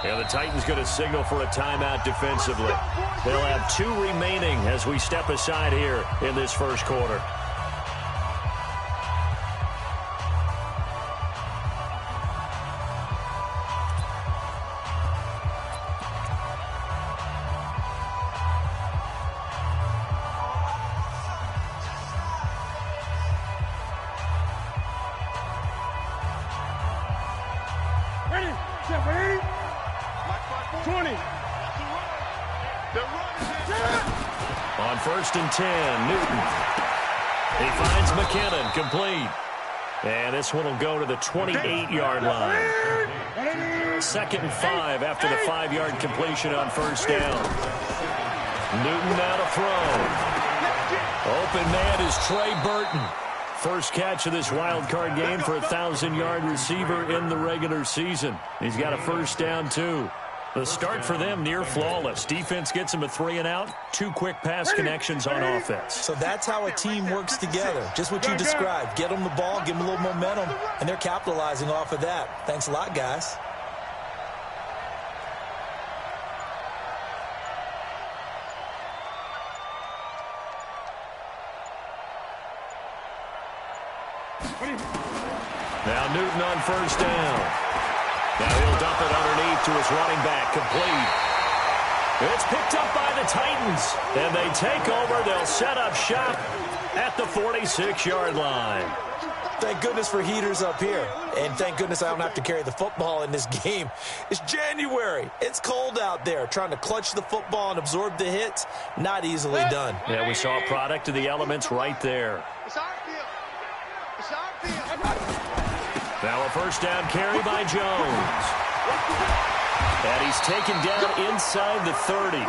Yeah, the Titans going to signal for a timeout defensively. They'll have 2 remaining as we step aside here in this first quarter. On 1st and 10, Newton. He finds McKinnon, complete. And this one will go to the 28-yard line. 2nd and 5 after the 5-yard completion on 1st down. Newton now to throw. Open man is Trey Burton. First catch of this wild card game for a 1,000-yard receiver in the regular season. He's got a 1st down, too. The start for them near flawless. Defense gets him a 3 and out. 2 quick pass connections on offense. So that's how a team works together. Just what you described. Get them the ball, give them a little momentum, and they're capitalizing off of that. Thanks a lot, guys. Now Newton on 1st down. Now he'll dump it underneath to his running back, complete. It's picked up by the Titans, and they take over. They'll set up shop at the 46-yard line. Thank goodness for heaters up here, and thank goodness I don't have to carry the football in this game. It's January. It's cold out there. Trying to clutch the football and absorb the hits, not easily done. Yeah, we saw a product of the elements right there. Now a 1st down carry by Jones. And he's taken down inside the 30.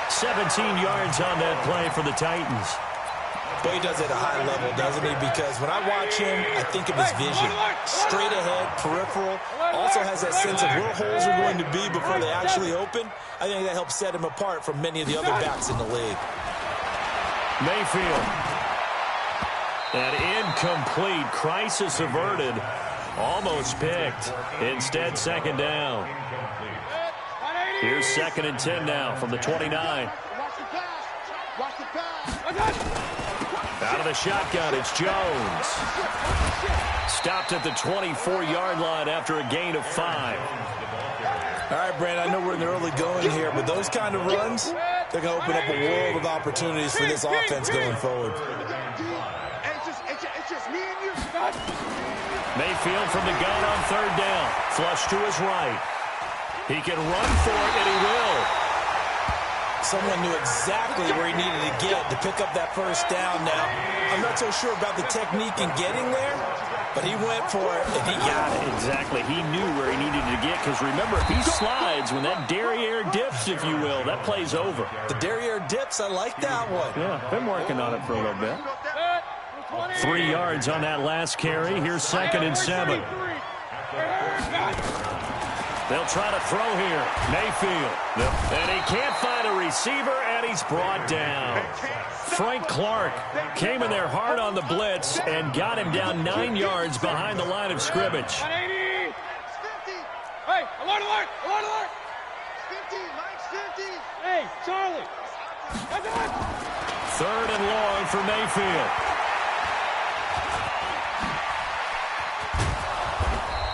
17 yards on that play for the Titans. But he does it at a high level, doesn't he? Because when I watch him, I think of his vision. Straight ahead, peripheral. Also has that sense of where holes are going to be before they actually open. I think that helps set him apart from many of the other backs in the league. Mayfield. An incomplete. Crisis averted. Almost picked. Instead, 2nd down. Here's 2nd and 10 now from the 29. Out of the shotgun, it's Jones. Stopped at the 24-yard line after a gain of 5. All right, Brandon, I know we're in the early going here, but those kind of runs, they're going to open up a world of opportunities for this offense going forward. Mayfield from the gun on 3rd down. Flush to his right. He can run for it, and he will. Someone knew exactly where he needed to get to pick up that 1st down. Now, I'm not so sure about the technique in getting there, but he went for it, and he got it. Exactly. He knew where he needed to get, because remember, if he slides, when that derriere dips, if you will, that play's over. The derriere dips, I like that one. Yeah, been working on it for a little bit. 3 yards on that last carry. Here's 2nd and 7. They'll try to throw here. Mayfield. And he can't find a receiver, and he's brought down. Frank Clark came in there hard on the blitz and got him down 9 yards behind the line of scrimmage. Hey, alert, alert, alert, alert. 50, Mike's 50. Hey, Charlie. 3rd and long for Mayfield.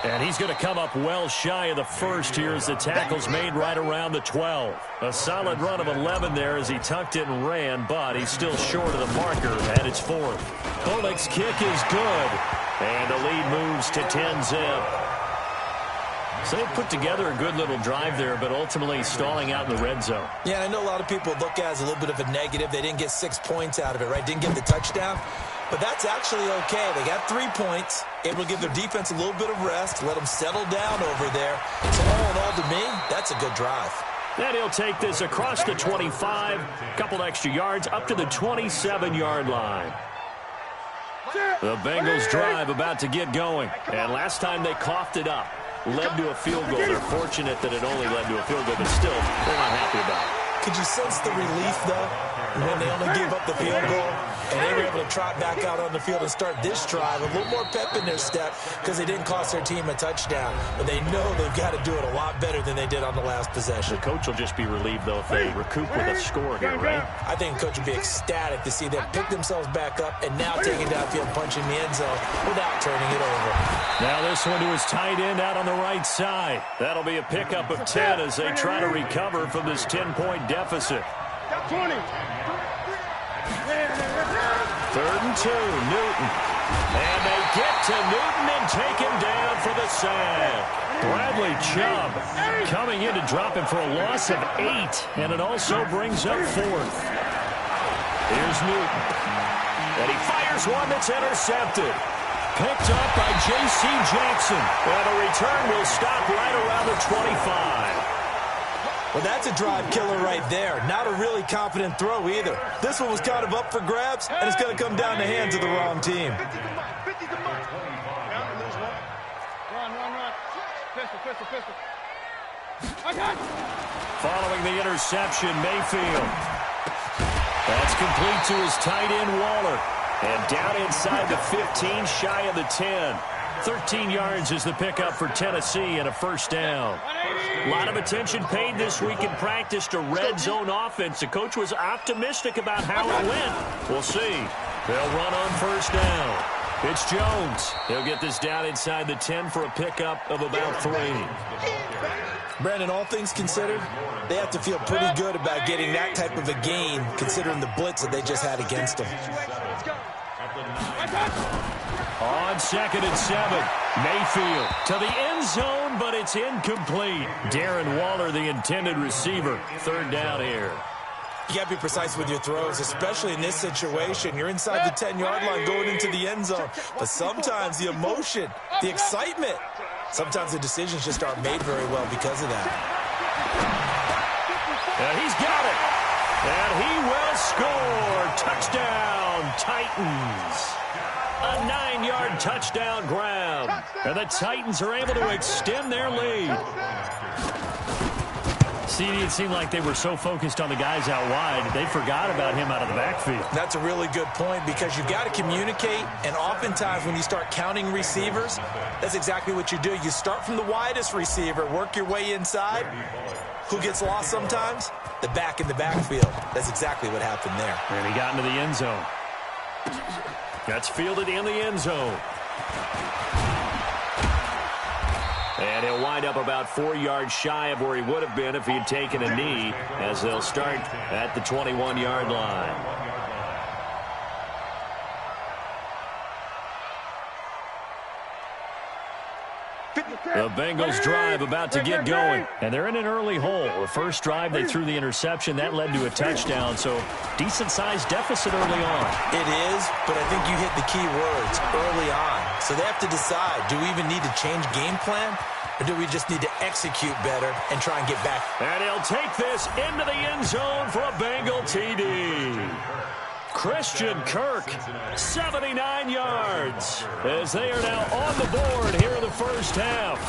And he's going to come up well shy of the 1st here as the tackle's made right around the 12. A solid run of 11 there as he tucked it and ran, but he's still short of the marker at its 4th. Oleg's kick is good, and the lead moves to 10-zip. So they put together a good little drive there, but ultimately stalling out in the red zone. Yeah, I know a lot of people look at it as a little bit of a negative. They didn't get 6 points out of it, right? Didn't get the touchdown. But that's actually okay. They got 3 points, able to give their defense a little bit of rest, let them settle down over there. So all in all, to me, that's a good drive. And he'll take this across the 25, a couple extra yards, up to the 27-yard line. The Bengals drive about to get going. And last time they coughed it up, led to a field goal. They're fortunate that it only led to a field goal, but still, they're not happy about it. Could you sense the relief, though, when they only gave up the field goal? And they were able to trot back out on the field and start this drive. A little more pep in their step because they didn't cost their team a touchdown. But they know they've got to do it a lot better than they did on the last possession. The coach will just be relieved, though, if they recoup with a score here, right? I think the coach would be ecstatic to see them pick themselves back up and now take it downfield, punch in the end zone without turning it over. Now this one to his tight end out on the right side. That'll be a pickup of 10 as they try to recover from this 10-point deficit. 20. 3rd and 2, Newton. And they get to Newton and take him down for the sack. Bradley Chubb coming in to drop him for a loss of 8, and it also brings up 4th. Here's Newton. And he fires one that's intercepted. Picked up by J.C. Jackson. And the return will stop right around the 25. Well, that's a drive killer right there. Not a really confident throw either. This one was kind of up for grabs, and it's going to come down the hands of the wrong team. Run. Pistol. Okay. Following the interception, Mayfield. That's complete to his tight end, Waller. And down inside the 15, shy of the 10. 13 yards is the pickup for Tennessee and a first down. A lot of attention paid this week in practice to red zone offense. The coach was optimistic about how it went. We'll see. They'll run on first down. It's Jones. He'll get this down inside the 10 for a pickup of about 3. Brandon, all things considered, they have to feel pretty good about getting that type of a gain considering the blitz that they just had against them. On 2nd and 7, Mayfield to the end zone, but it's incomplete. Darren Waller, the intended receiver. 3rd down here. You got to be precise with your throws, especially in this situation. You're inside the 10-yard line going into the end zone. But sometimes the emotion, the excitement, sometimes the decisions just aren't made very well because of that. And he's got it. And he will score. Touchdown, Titans. A 9-yard touchdown grab. And the Titans are able to extend their lead. CD, it seemed like they were so focused on the guys out wide, they forgot about him out of the backfield. That's a really good point because you've got to communicate, and oftentimes when you start counting receivers, that's exactly what you do. You start from the widest receiver, work your way inside. Who gets lost sometimes? The back in the backfield. That's exactly what happened there. And he got into the end zone. That's fielded in the end zone. And he'll wind up about 4 yards shy of where he would have been if he had taken a knee, as they'll start at the 21-yard line. The Bengals drive about to get going, and they're in an early hole. The first drive, they threw the interception. That led to a touchdown, so decent-sized deficit early on. It is, but I think you hit the key words, early on. So they have to decide, do we even need to change game plan, or do we just need to execute better and try and get back? And he'll take this into the end zone for a Bengal TD. Christian Kirk, 79 yards, as they are now on the board here in the first half.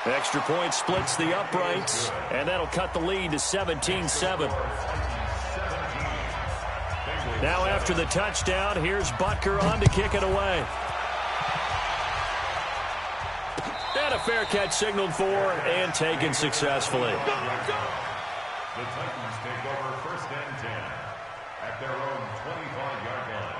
Extra point splits the uprights, and that'll cut the lead to 17-7. Now after the touchdown, here's Butker on to kick it away. And a fair catch signaled for and taken successfully. The Titans take over 1st and 10 at their own 25-yard line.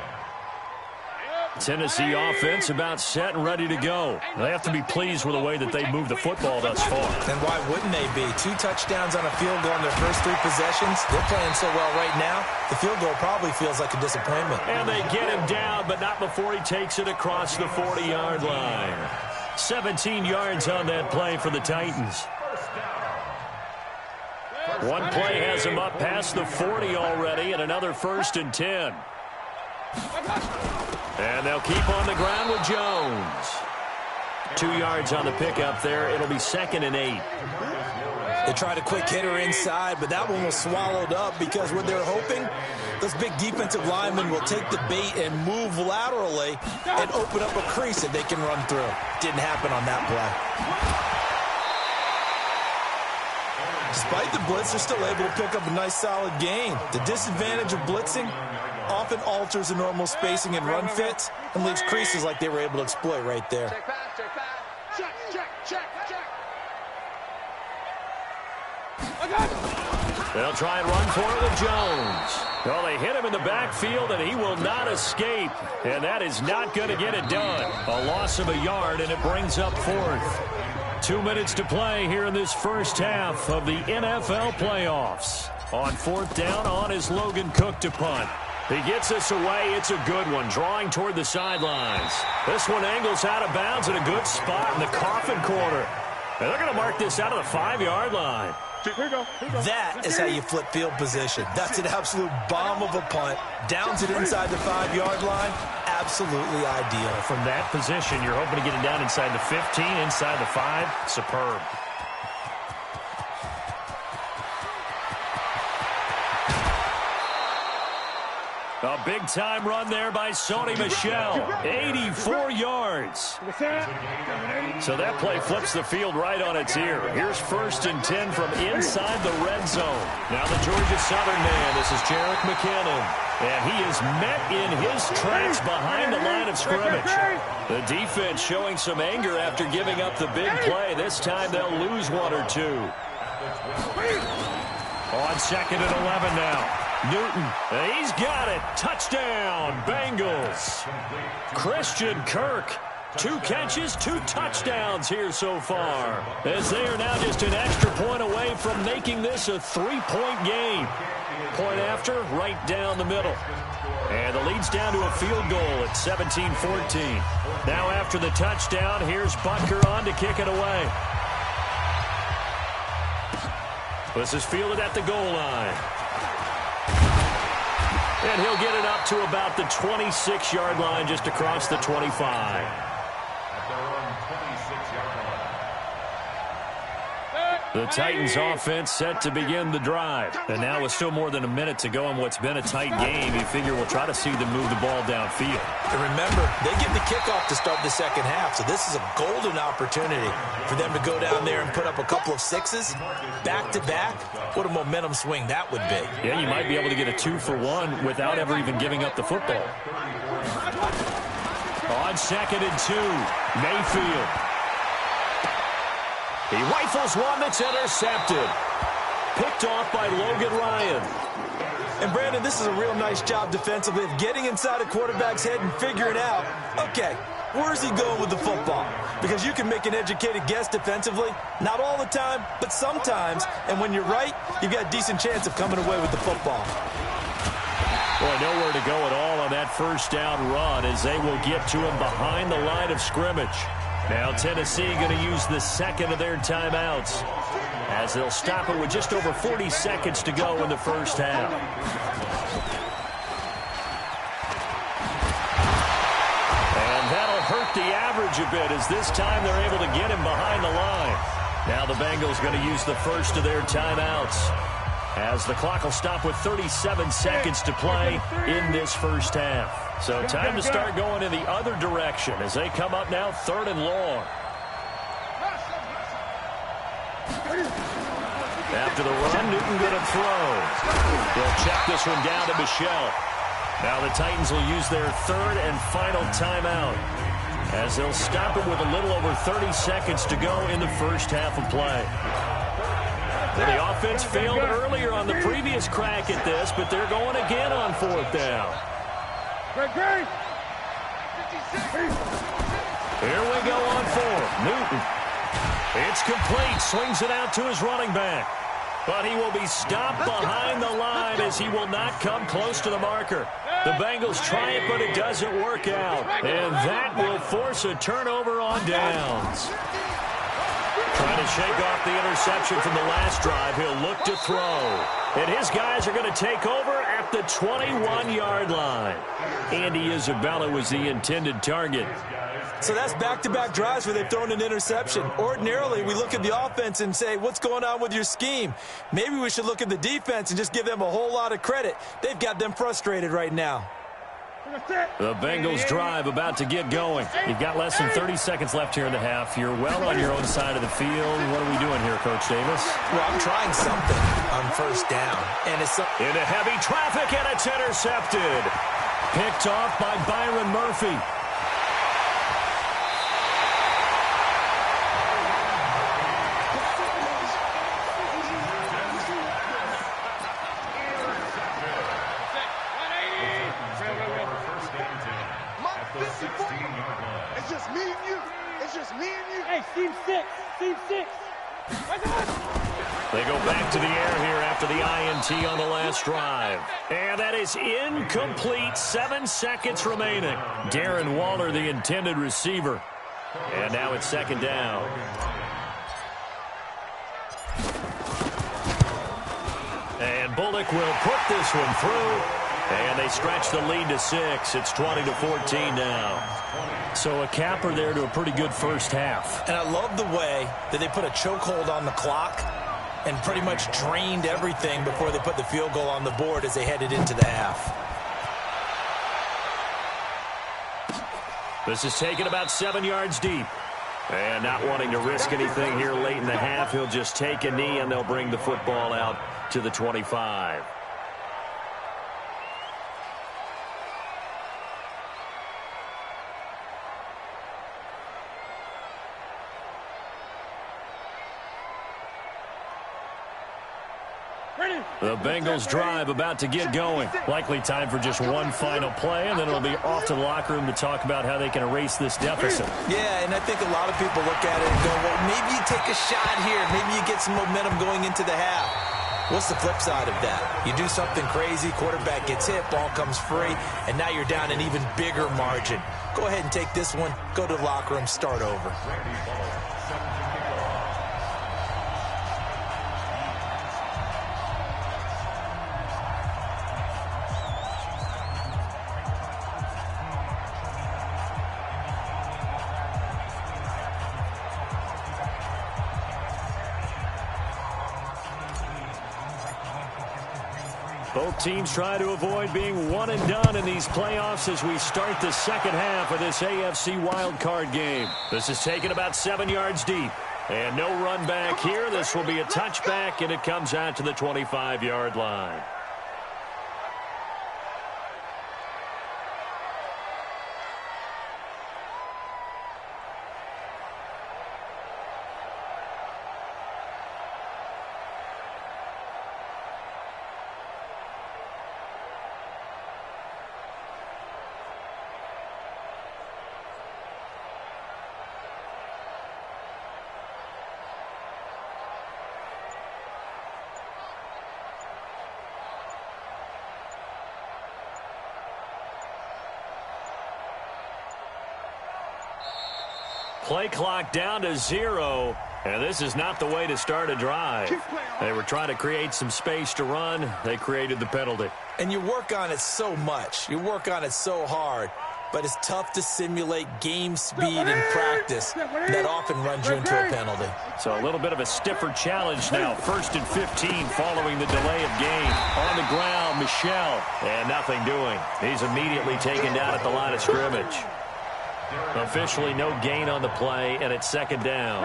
Tennessee offense about set and ready to go. They have to be pleased with the way that they moved the football thus far. And why wouldn't they be? 2 touchdowns on a field goal in their first 3 possessions. They're playing so well right now, the field goal probably feels like a disappointment. And they get him down, but not before he takes it across the 40-yard line. 17 yards on that play for the Titans. One play has him up past the 40 already, and another 1st and 10. And they'll keep on the ground with Jones. 2 yards on the pickup there. It'll be 2nd and 8. They tried a quick hitter inside, but that one was swallowed up because what they're hoping, those big defensive linemen will take the bait and move laterally and open up a crease that they can run through. Didn't happen on that play. Despite the blitz, they're still able to pick up a nice solid gain. The disadvantage of blitzing often alters the normal spacing and run fits and leaves creases like they were able to exploit right there. Check pass, check pass. Check. I got it. They'll try and run for it with Jones. Well, they hit him in the backfield, and he will not escape. And that is not going to get it done. A loss of a yard, and it brings up fourth. 2 minutes to play here in this first half of the NFL playoffs. On fourth down, on is Logan Cook to punt. He gets this away. It's a good one, drawing toward the sidelines. This one angles out of bounds in a good spot in the coffin corner. And they're going to mark this out of the 5-yard line. Here you go. That is how you flip field position. That's an absolute bomb of a punt. Downs it inside the 5-yard line. Absolutely ideal. From that position, you're hoping to get it down inside the 15, inside the 5. Superb. A big-time run there by Sony Michel. 84 yards. So that play flips the field right on its ear. Here's 1st and 10 from inside the red zone. Now the Georgia Southern man. This is Jerick McKinnon. And he is met in his tracks behind the line of scrimmage. The defense showing some anger after giving up the big play. This time they'll lose 1 or 2. On 2nd and 11 now. Newton, he's got it. Touchdown, Bengals. Christian Kirk, 2 catches, 2 touchdowns here so far, as they are now just an extra point away from making this a 3-point game. Point after, right down the middle. And the lead's down to a field goal at 17-14. Now after the touchdown, here's Butker on to kick it away. This is fielded at the goal line. And he'll get it up to about the 26-yard line, just across the 25. The Titans offense set to begin the drive. And now with still more than a minute to go in what's been a tight game, you figure we'll try to see them move the ball downfield. And remember, they get the kickoff to start the second half, so this is a golden opportunity for them to go down there and put up a couple of 6s back-to-back. What a momentum swing that would be. Yeah, you might be able to get a 2-for-1 without ever even giving up the football. On 2nd and 2, Mayfield. He rifles one that's intercepted. Picked off by Logan Ryan. And, Brandon, this is a real nice job defensively of getting inside a quarterback's head and figuring out, okay, where's he going with the football? Because you can make an educated guess defensively, not all the time, but sometimes. And when you're right, you've got a decent chance of coming away with the football. Boy, nowhere to go at all on that first down run as they will get to him behind the line of scrimmage. Now Tennessee going to use the second of their timeouts as they'll stop it with just over 40 seconds to go in the first half. And that'll hurt the average a bit as this time they're able to get him behind the line. Now the Bengals going to use the first of their timeouts as the clock will stop with 37 seconds to play in this first half. So time to start going in the other direction as they come up now 3rd and long. After the run, Newton going to throw. They'll check this one down to Michel. Now the Titans will use their 3rd and final timeout as they'll stop it with a little over 30 seconds to go in the first half of play. Well, the offense failed earlier on the previous crack at this, but they're going again on 4th down. Here we go on 4th. Newton. It's complete. Swings it out to his running back. But he will be stopped behind the line as he will not come close to the marker. The Bengals try it, but it doesn't work out. And that will force a turnover on downs. Trying to shake off the interception from the last drive. He'll look to throw. And his guys are going to take over at the 21-yard line. Andy Isabella was the intended target. So that's back-to-back drives where they've thrown an interception. Ordinarily, we look at the offense and say, what's going on with your scheme? Maybe we should look at the defense and just give them a whole lot of credit. They've got them frustrated right now. The Bengals drive about to get going. You've got less than 30 seconds left here in the half. You're well on your own side of the field. What are we doing here, Coach Davis? Well, I'm trying something on first down. And it's into heavy traffic, and it's intercepted. Picked off by Byron Murphy. It's just me and you. It's just me and you. Hey, Steve 6. Steve 6. They go back to the air here after the INT on the last drive. And that is incomplete. 7 seconds remaining. Darren Waller, the intended receiver. And now it's second down. And Bullock will put this one through. And they stretch the lead to 6. It's 20-14 now. So a capper there to a pretty good first half. And I love the way that they put a chokehold on the clock and pretty much drained everything before they put the field goal on the board as they headed into the half. This is taken about 7 yards deep. And not wanting to risk anything here late in the half, he'll just take a knee and they'll bring the football out to the 25. The Bengals drive about to get going. Likely time for just one final play, and then it'll be off to the locker room to talk about how they can erase this deficit. Yeah, and I think a lot of people look at it and go, well, maybe you take a shot here. Maybe you get some momentum going into the half. What's the flip side of that? You do something crazy, quarterback gets hit, ball comes free, and now you're down an even bigger margin. Go ahead and take this one, go to the locker room, start over. Both teams try to avoid being one and done in these playoffs as we start the second half of this AFC wildcard game. This is taken about 7 yards deep. And no run back here. This will be a touchback, and it comes out to the 25-yard line. Play clock down to 0, and this is not the way to start a drive. They were trying to create some space to run. They created the penalty. And you work on it so much. You work on it so hard. But it's tough to simulate game speed in practice. That often runs you into a penalty. So a little bit of a stiffer challenge now. 1st and 15 following the delay of game. On the ground, Michel. And nothing doing. He's immediately taken down at the line of scrimmage. Officially no gain on the play, and it's second down.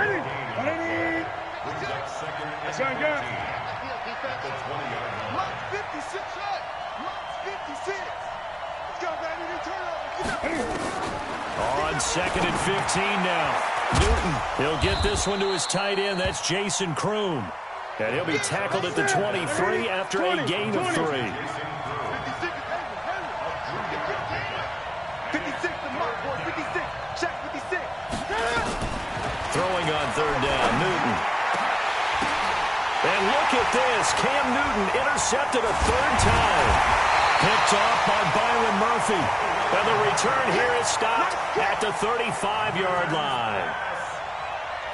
On 2nd and 15 now. Newton, he'll get this one to his tight end. That's Jason Kroom. And he'll be tackled at the 23 after a gain of 3. Throwing on 3rd down, Newton. And look at this. Cam Newton intercepted a 3rd time. Picked off by Byron Murphy. And the return here is stopped at the 35-yard line.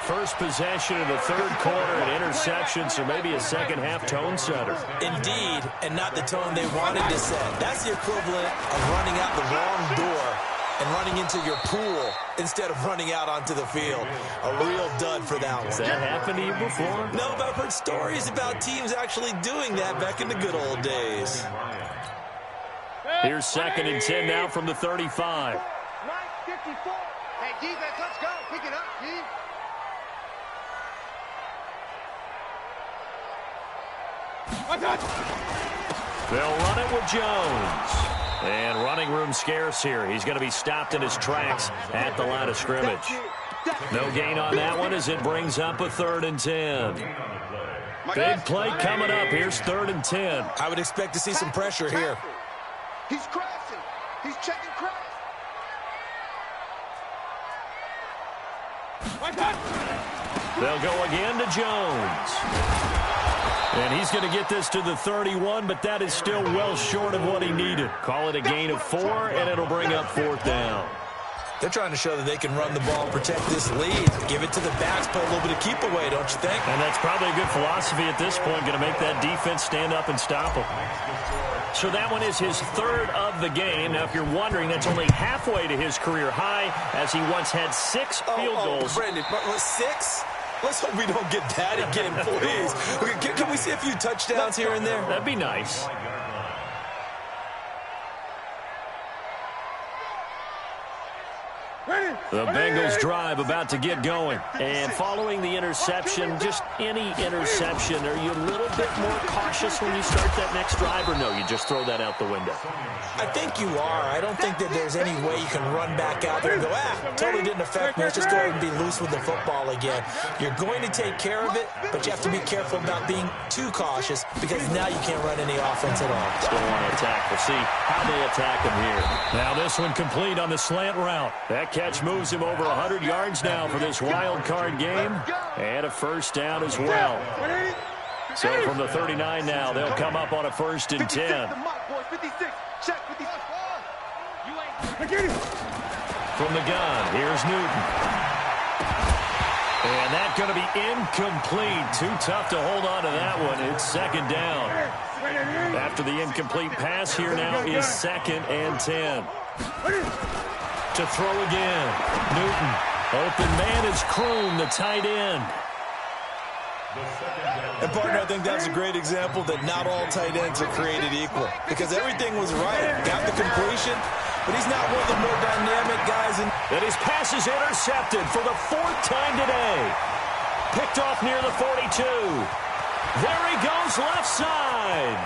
First possession of the 3rd quarter, an interception, so maybe a second-half tone setter. Indeed, and not the tone they wanted to set. That's the equivalent of running out the wrong door and running into your pool instead of running out onto the field. A real dud for that one. Has that happened to you before? No, but I've heard stories about teams actually doing that back in the good old days. Here's 2nd and 10 now from the 35. Mike, 54. Hey, defense, let's go. Pick it up, D. They'll run it with Jones. And running room scarce here. He's going to be stopped in his tracks at the line of scrimmage. No gain on that one as it brings up a 3rd and 10. Big play coming up. Here's 3rd and 10. I would expect to see some pressure here. He's crashing. He's checking crash. They'll go again to Jones. And he's going to get this to the 31, but that is still well short of what he needed. Call it a gain of 4, and it'll bring up 4th down. They're trying to show that they can run the ball and protect this lead. Give it to the backs, play a little bit of keep away, don't you think? And that's probably a good philosophy at this point, going to make that defense stand up and stop them. So that one is his 3rd of the game. Now, if you're wondering, that's only halfway to his career high, as he once had 6 field goals. Brandon, 6? Let's hope we don't get that again, please. Can we see a few touchdowns here and there? That'd be nice. The Bengals drive about to get going. And following the interception, just any interception, are you a little bit more cautious when you start that next drive, or no, you just throw that out the window? I think you are. I don't think that there's any way you can run back out there and go, totally didn't affect me. Let's just go ahead and be loose with the football again. You're going to take care of it, but you have to be careful about being too cautious because now you can't run any offense at all. Still want to attack. We'll see how they attack him here. Now this one complete on the slant route. That catch moves him over 100 yards now for this wild card game. And a 1st down as well. So from the 39 now, they'll come up on a 1st and 10. From the gun, here's Newton. And that's going to be incomplete. Too tough to hold on to that one. It's 2nd down. After the incomplete pass here now is 2nd and 10. To throw again. Newton. Open man is Kroon, the tight end. And, partner, I think that's a great example that not all tight ends are created equal. Because everything was right. Got the completion, but he's not one of the more dynamic guys. And his pass is intercepted for the 4th time today. Picked off near the 42. There he goes left side.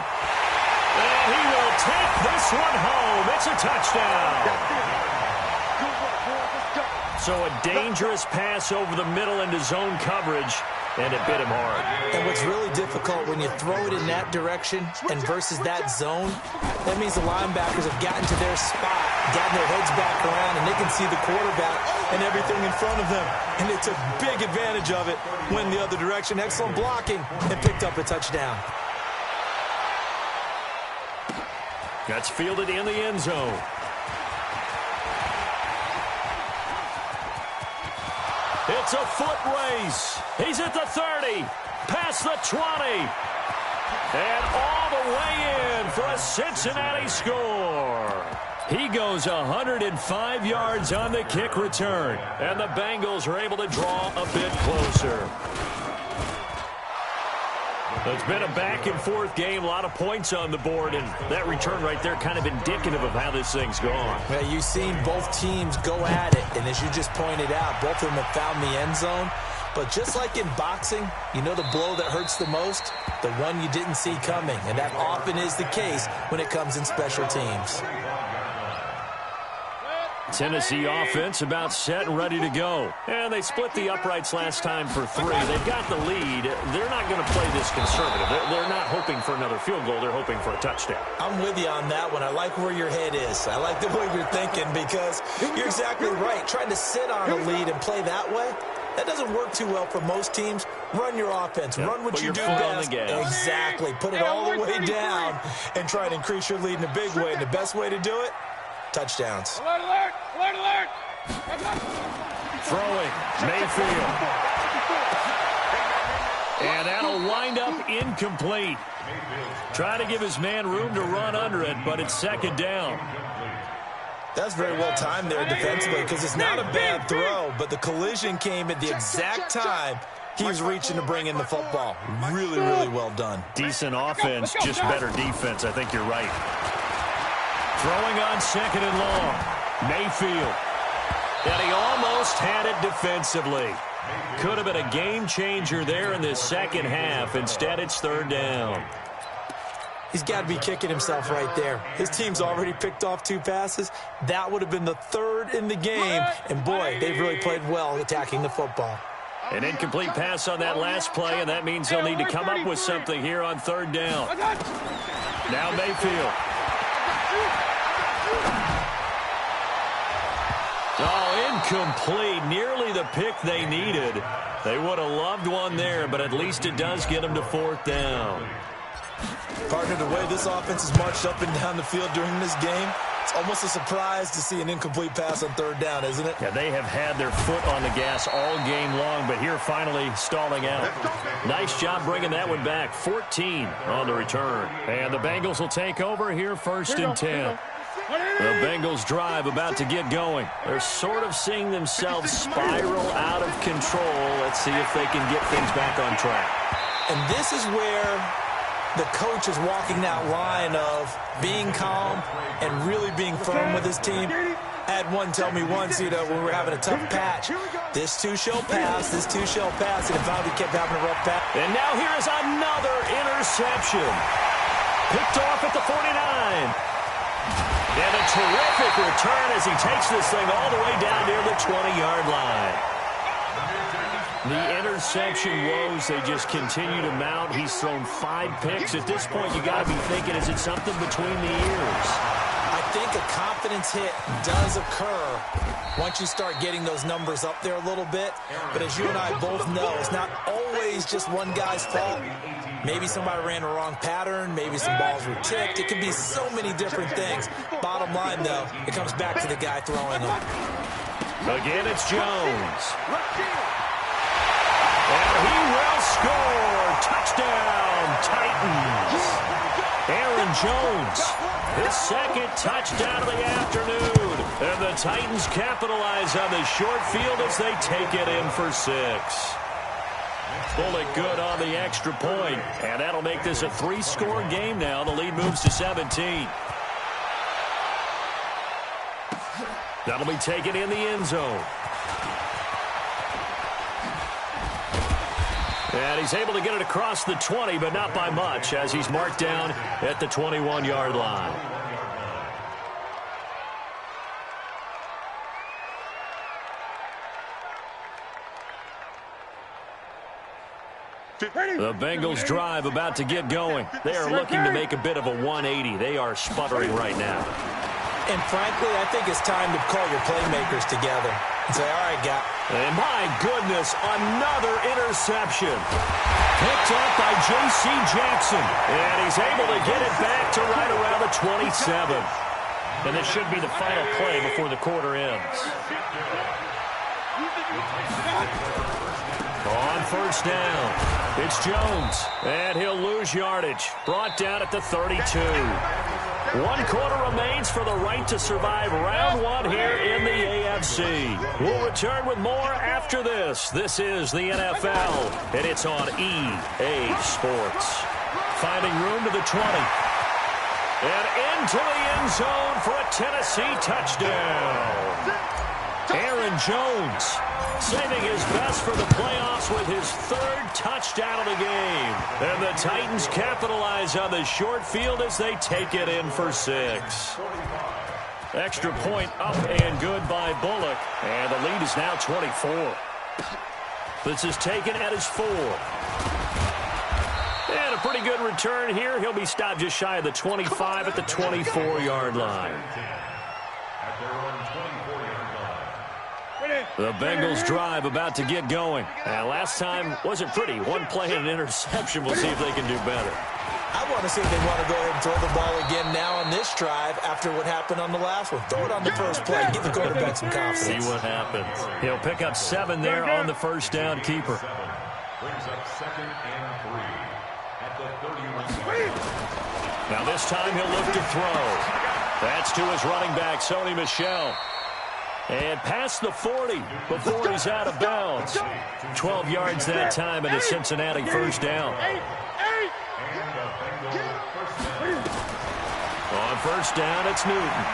And he will take this one home. It's a touchdown. So a dangerous pass over the middle into zone coverage, and it bit him hard. And what's really difficult when you throw it in that direction and versus that zone, that means the linebackers have gotten to their spot, gotten their heads back around, and they can see the quarterback and everything in front of them. And they took big advantage of it, went the other direction, excellent blocking, and picked up a touchdown. That's fielded in the end zone. It's a foot race. He's at the 30, past the 20, and all the way in for a Cincinnati score. He goes 105 yards on the kick return, and the Bengals are able to draw a bit closer. It's been a back-and-forth game, a lot of points on the board, and that return right there kind of indicative of how this thing's gone. Yeah, you've seen both teams go at it, and as you just pointed out, both of them have found the end zone. But just like in boxing, you know the blow that hurts the most? The one you didn't see coming, and that often is the case when it comes in special teams. Tennessee offense about set and ready to go. And they split the uprights last time for 3. They've got the lead. They're not going to play this conservative. They're not hoping for another field goal. They're hoping for a touchdown. I'm with you on that one. I like where your head is. I like the way you're thinking because you're exactly right. Trying to sit on a lead and play that way, that doesn't work too well for most teams. Run your offense. Yep. Run what Put you your do foot on best. the gas. Exactly. Put it all the way down and try to increase your lead in a big way. And the best way to do it, touchdowns. Alert, alert! Alert, alert! Throwing, Mayfield. And that'll wind up incomplete. Try to give his man room to run under it, but it's 2nd down. That's very well timed there defensively because it's not a bad throw, but the collision came at the exact time he was reaching to bring in the football. Really, really well done. Decent offense, just better defense. I think you're right. Throwing on second and long. Mayfield. And he almost had it defensively. Could have been a game changer there in this second half. Instead, it's third down. He's got to be kicking himself right there. His team's already picked off 2 passes. That would have been the 3rd in the game. And, boy, they've really played well attacking the football. An incomplete pass on that last play, and that means they'll need to come up with something here on third down. Now Mayfield. Oh, incomplete. Nearly the pick they needed. They would have loved one there, but at least it does get them to fourth down. Partner, the way this offense has marched up and down the field during this game, it's almost a surprise to see an incomplete pass on third down, isn't it? Yeah, they have had their foot on the gas all game long, but here finally stalling out. Nice job bringing that one back. 14 on the return. And the Bengals will take over here first and 10. The Bengals drive about to get going. They're sort of seeing themselves spiral out of control. Let's see if they can get things back on track. And this is where the coach is walking that line of being calm and really being firm with his team. I had one tell me once, when we were having a tough patch, this too shall pass, this too shall pass, and it finally kept having a rough patch. And now here is another interception. Picked off at the 49. And a terrific return as he takes this thing all the way down near the 20-yard line. The interception woes, they just continue to mount. He's thrown 5 picks. At this point, you got to be thinking, is it something between the ears? I think a confidence hit does occur once you start getting those numbers up there a little bit. But as you and I both know, it's not always just one guy's fault. Maybe somebody ran the wrong pattern. Maybe some balls were tipped. It can be so many different things. Bottom line, though, it comes back to the guy throwing them. Again, it's Jones. And he will score. Touchdown, Titans. Aaron Jones, his second touchdown of the afternoon. And the Titans capitalize on the short field as they take it in for 6. Bullock good on the extra point, and that'll make this a 3-score game now. The lead moves to 17. That'll be taken in the end zone. And he's able to get it across the 20, but not by much, as he's marked down at the 21-yard line. The Bengals drive about to get going. They are looking to make a bit of a 180. They are sputtering right now. And frankly, I think it's time to call your playmakers together and say, all right, guy. And my goodness, another interception. Picked up by J.C. Jackson. And he's able to get it back to right around the 27. And this should be the final play before the quarter ends. On first down, it's Jones, and he'll lose yardage. Brought down at the 32. 1 quarter remains for the right to survive round 1 here in the AFC. We'll return with more after this. This is the NFL, and it's on EA Sports. Finding room to the 20. And into the end zone for a Tennessee touchdown. Aaron Jones saving his best for the playoffs with his 3rd touchdown of the game. And the Titans capitalize on the short field as they take it in for 6. Extra point up and good by Bullock. And the lead is now 24. This is taken at his 4. And a pretty good return here. He'll be stopped just shy of the 25 at the 24-yard line. The Bengals drive about to get going. And last time wasn't pretty. 1 play and an interception. We'll see if they can do better. I want to see if they want to go ahead and throw the ball again now on this drive after what happened on the last one. Throw it on the first play. Give the quarterback some confidence. See what happens. He'll pick up 7 there on the first down keeper. Brings up 2nd and 3 at the 31. Now this time he'll look to throw. That's to his running back, Sony Michel. And past the 40 before he's out of bounds. 12 yards that time and a Cincinnati first down. On first down, it's Newton.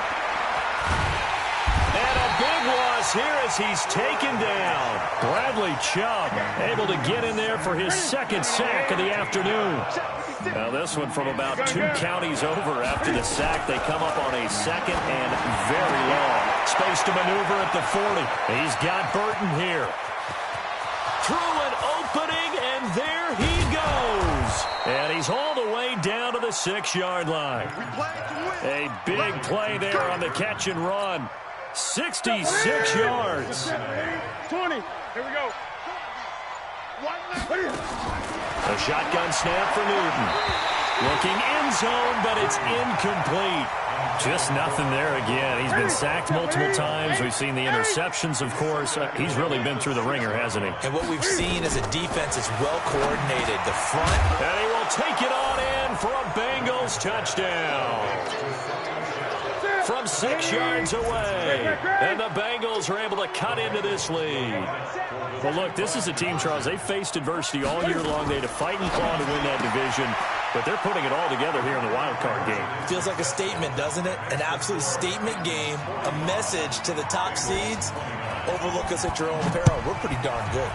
And a big loss here as he's taken down. Bradley Chubb able to get in there for his second sack of the afternoon. Now this one from about 2 counties over after the sack. They come up on a second and very long. Space to maneuver at the 40. He's got Burton here. Through an opening, and there he goes. And he's all the way down to the 6-yard line. A big play there on the catch and run. 66 yards. 20. Here we go. A shotgun snap for Newton. Looking end zone, but it's incomplete. Just nothing there again. He's been sacked multiple times. We've seen the interceptions, of course. He's really been through the ringer, hasn't he? And what we've seen is a defense that's well coordinated. The front. And he will take it on in for a Bengals touchdown. From 6 yards away. And the Bengals are able to cut into this lead. Well, look, this is a team, Charles. They faced adversity all year long. They had to fight and claw to win that division. But they're putting it all together here in the wild card game. Feels like a statement, doesn't it? An absolute statement game. A message to the top seeds. Overlook us at your own peril. We're pretty darn good.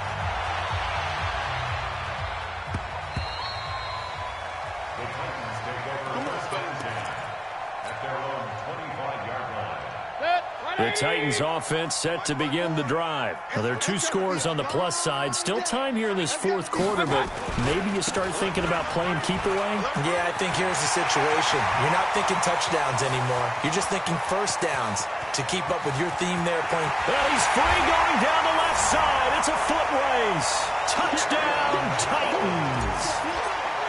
The Titans offense set to begin the drive. Now, there are 2 scores on the plus side. Still time here in this fourth quarter, but maybe you start thinking about playing keep away? Yeah, I think here's the situation. You're not thinking touchdowns anymore. You're just thinking first downs to keep up with your theme there. Well, he's free going down the left side. It's a foot race. Touchdown, Titans.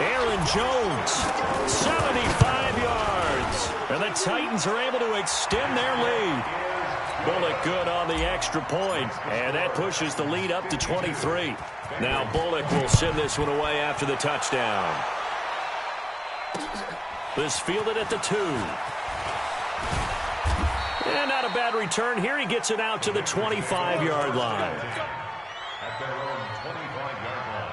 Aaron Jones, 75 yards. And the Titans are able to extend their lead. Bullock good on the extra point, and that pushes the lead up to 23. Now Bullock will send this one away after the touchdown. This fielded at the 2. And not a bad return here. He gets it out to the 25-yard line. At their own 25-yard line.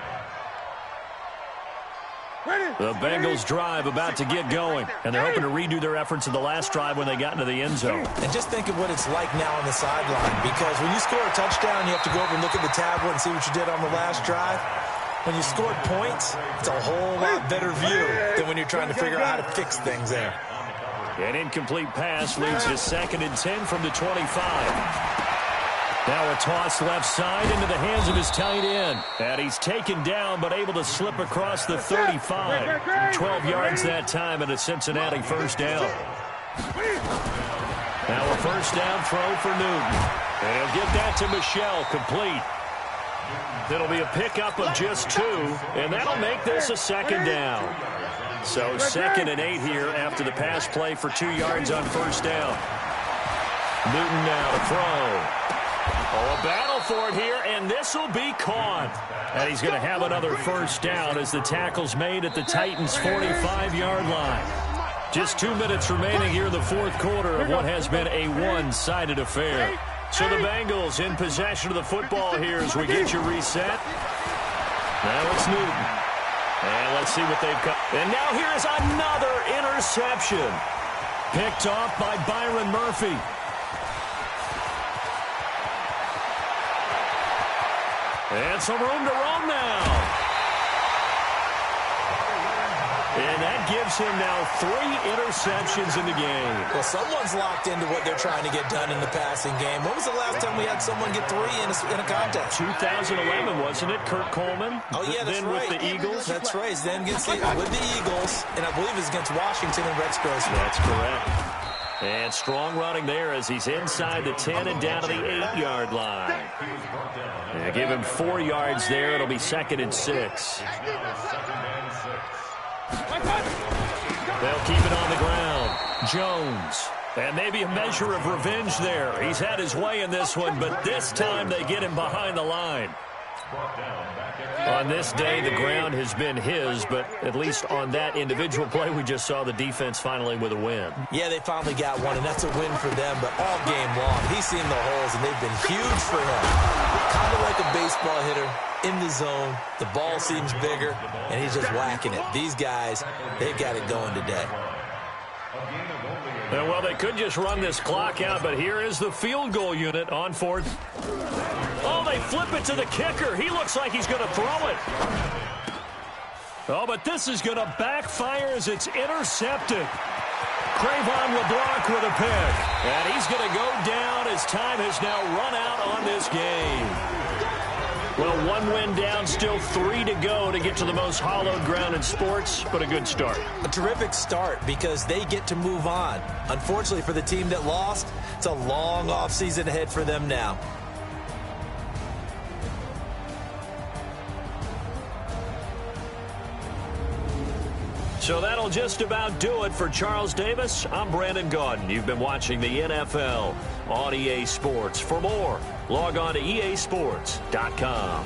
The Bengals drive about to get going, and they're hoping to redo their efforts in the last drive when they got into the end zone. And just think of what it's like now on the sideline, because when you score a touchdown, you have to go over and look at the tablet and see what you did on the last drive. When you scored points, it's a whole lot better view than when you're trying to figure out how to fix things there. An incomplete pass leads to 2nd and 10 from the 25. Now a toss left side into the hands of his tight end. And he's taken down but able to slip across the 35. 12 yards that time and a Cincinnati first down. Now a first down throw for Newton. And he'll get that to Michel, complete. It'll be a pickup of just 2, and that'll make this a 2nd down. So 2nd and 8 here after the pass play for 2 yards on first down. Newton now to throw. Oh, a battle for it here, and this will be caught. And he's going to have another first down as the tackle's made at the Titans' 45-yard line. Just 2 minutes remaining here in the fourth quarter of what has been a one-sided affair. So the Bengals in possession of the football here as we get you reset. Now it's Newton. And let's see what they've got. And now here is another interception. Picked off by Byron Murphy. And some room to roam now. And that gives him now 3 interceptions in the game. Well, someone's locked into what they're trying to get done in the passing game. When was the last time we had someone get 3 in a contest? 2011, wasn't it? Kurt Coleman? Oh, yeah, that's then right. With the Eagles? That's right. Then with the Eagles, and I believe it's against Washington and Rex Grossman. That's correct. And strong running there as he's inside the 10 and down to the 8-yard line. Yeah, give him 4 yards there. It'll be 2nd and 6. They'll keep it on the ground. Jones. And maybe a measure of revenge there. He's had his way in this one, but this time they get him behind the line. On this day, the ground has been his, but at least on that individual play, we just saw the defense finally with a win. Yeah, they finally got one, and that's a win for them, but all game long, he's seen the holes, and they've been huge for him. Kind of like a baseball hitter in the zone. The ball seems bigger, and he's just whacking it. These guys, they've got it going today. A gain of only And, well, they could just run this clock out, but here is the field goal unit on fourth. Oh, they flip it to the kicker. He looks like he's going to throw it. Oh, but this is going to backfire as it's intercepted. Crayvon LeBlanc with a pick. And he's going to go down as time has now run out on this game. Well, one win down, still 3 to go to get to the most hallowed ground in sports, but a good start. A terrific start because they get to move on. Unfortunately for the team that lost, it's a long offseason ahead for them now. So that'll just about do it for Charles Davis. I'm Brandon Gaudin. You've been watching the NFL on EA Sports. For more, log on to easports.com.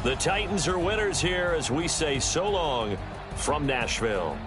The Titans are winners here as we say so long from Nashville.